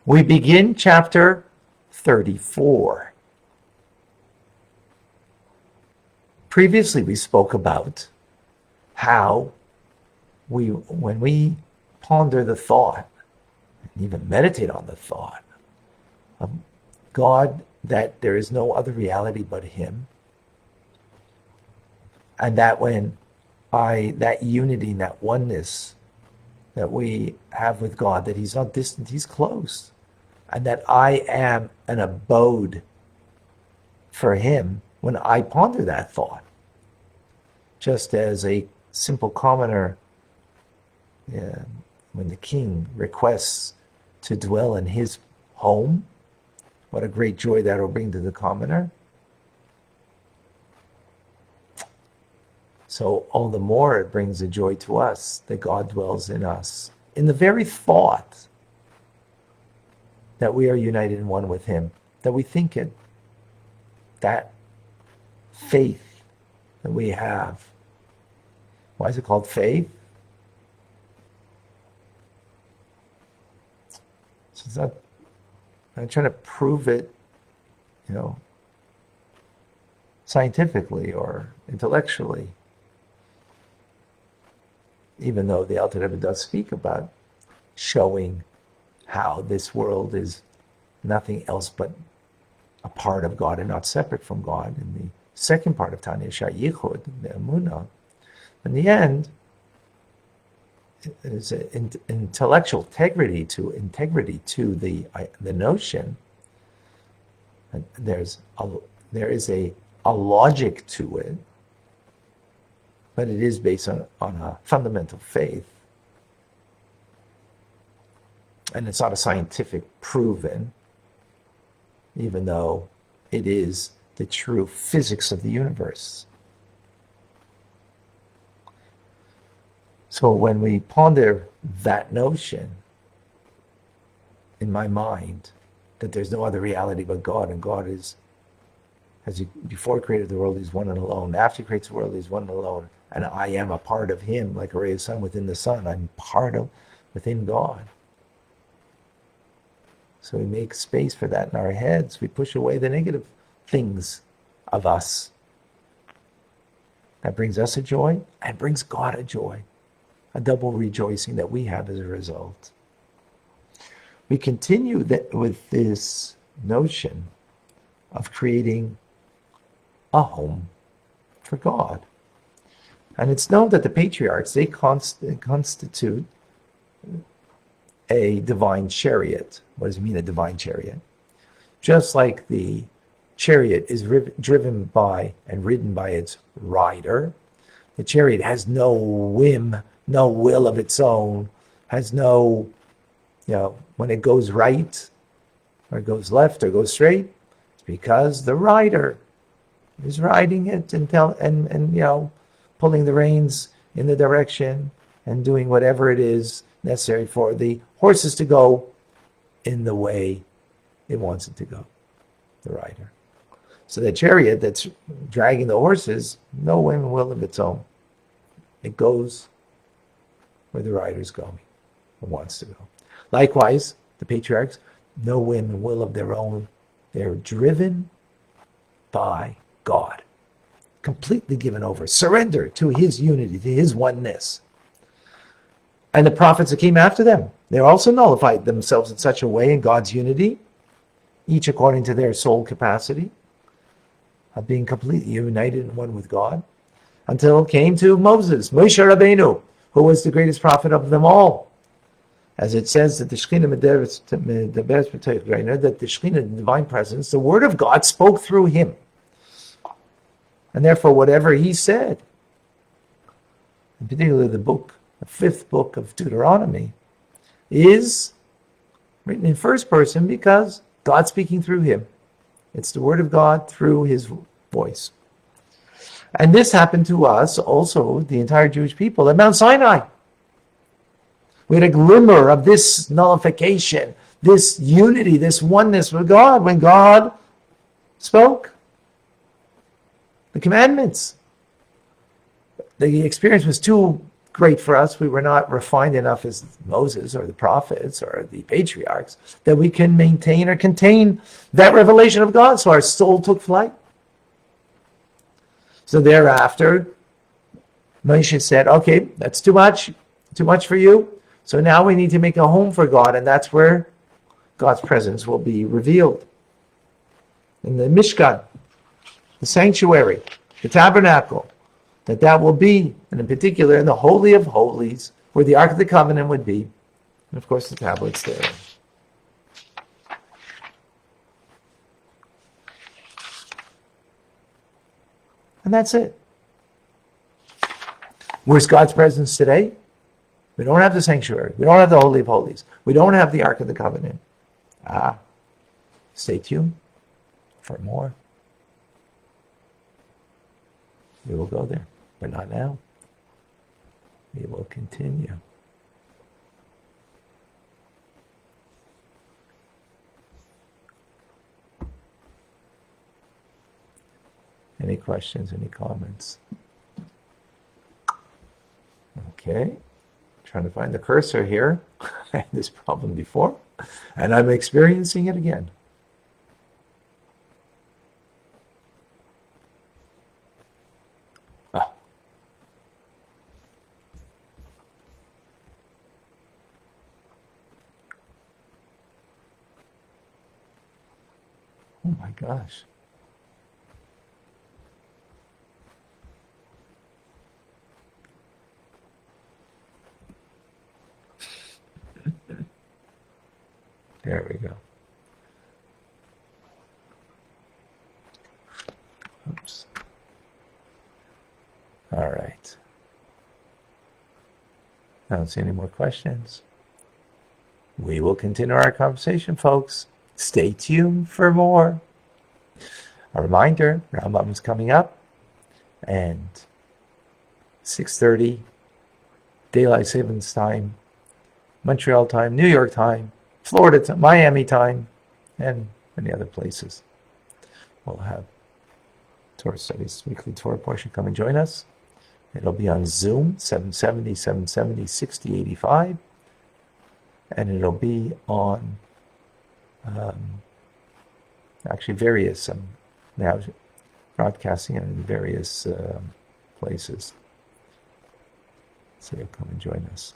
We begin chapter 34. Previously, we spoke about how when we ponder the thought, and even meditate on the thought of God, that there is no other reality but Him, and that when that unity, that oneness that we have with God, that He's not distant, He's close, and that I am an abode for Him when I ponder that thought. Just as a simple commoner, when the king requests to dwell in his home, what a great joy that will bring to the commoner. So all the more it brings a joy to us that God dwells in us. In the very thought that we are united in one with Him, that we think it, that faith that we have. Why is it called faith? So it's not, I'm not trying to prove it, scientifically or intellectually. Even though the Alter Rebbe does speak about showing how this world is nothing else but a part of God and not separate from God. In the second part of Tanya, Shayichud, the Emunah, in the end, is an intellectual integrity to the notion. And there is a logic to it, but it is based on a fundamental faith. And it's not a scientific proven, even though it is the true physics of the universe. So when we ponder that notion in my mind, that there's no other reality but God, and God is, before He created the world, He's one and alone. After He creates the world, He's one and alone. And I am a part of Him, like a ray of sun within the sun. I'm within God. So we make space for that in our heads. We push away the negative things of us. That brings us a joy and brings God a joy. A double rejoicing that we have as a result. We continue with this notion of creating a home for God. And it's known that the patriarchs, they constitute a divine chariot. What does it mean, a divine chariot? Just like the chariot is driven by and ridden by its rider, the chariot has no whim, no will of its own, has no, when it goes right, or it goes left, or goes straight, it's because the rider is riding it and pulling the reins in the direction and doing whatever it is necessary for the horses to go in the way it wants it to go, the rider. So the chariot that's dragging the horses, no whim and will of its own. It goes where the rider's going or wants to go. Likewise, the patriarchs, no whim and will of their own. They're driven by God, completely given over, surrender to His unity, to His oneness. And the prophets that came after them, they also nullified themselves in such a way in God's unity, each according to their soul capacity, of being completely united in one with God, until it came to Moses, Moshe Rabbeinu, who was the greatest prophet of them all. As it says that the Shekhinah, that the Shekhinah, the divine presence, the word of God spoke through him. And therefore, whatever he said, in particular the fifth book of Deuteronomy, is written in first person because God's speaking through him. It's the word of God through His voice. And this happened to us, also the entire Jewish people, at Mount Sinai. We had a glimmer of this nullification, this unity, this oneness with God when God spoke the commandments. The experience was too great for us. We were not refined enough as Moses or the prophets or the patriarchs that we can maintain or contain that revelation of God. So our soul took flight. So thereafter, Moshe said, okay, that's too much for you. So now we need to make a home for God, and that's where God's presence will be revealed. In the Mishkan, the sanctuary, the tabernacle, that will be, and in particular in the Holy of Holies, where the Ark of the Covenant would be, and of course the tablets there. And that's it. Where's God's presence today? We don't have the sanctuary. We don't have the Holy of Holies. We don't have the Ark of the Covenant. Stay tuned for more. We will go there, but not now. We will continue. Any questions, any comments? Okay. Trying to find the cursor here. I had this problem before, and I'm experiencing it again. Ah. Oh my gosh. There we go. Oops. All right. I don't see any more questions. We will continue our conversation, folks. Stay tuned for more. A reminder, Rambam is coming up, and 6:30 Daylight Savings Time, Montreal time, New York time, Florida time, Miami time, and many other places. We'll have Torah Studies weekly Torah portion. Come and join us. It'll be on Zoom, 770, 6085. And it'll be on actually various, now broadcasting it in various places. So you'll come and join us.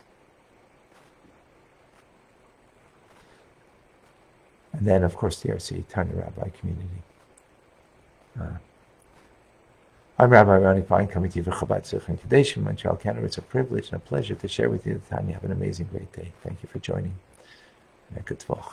And then, of course, the RC, Tanya Rabbi community. I'm Rabbi Ronnie Fine, coming to you from Chabad Tzich Kadesh in Montreal, Canada. It's a privilege and a pleasure to share with you. Tanya, have an amazing, great day. Thank you for joining. And a good talk.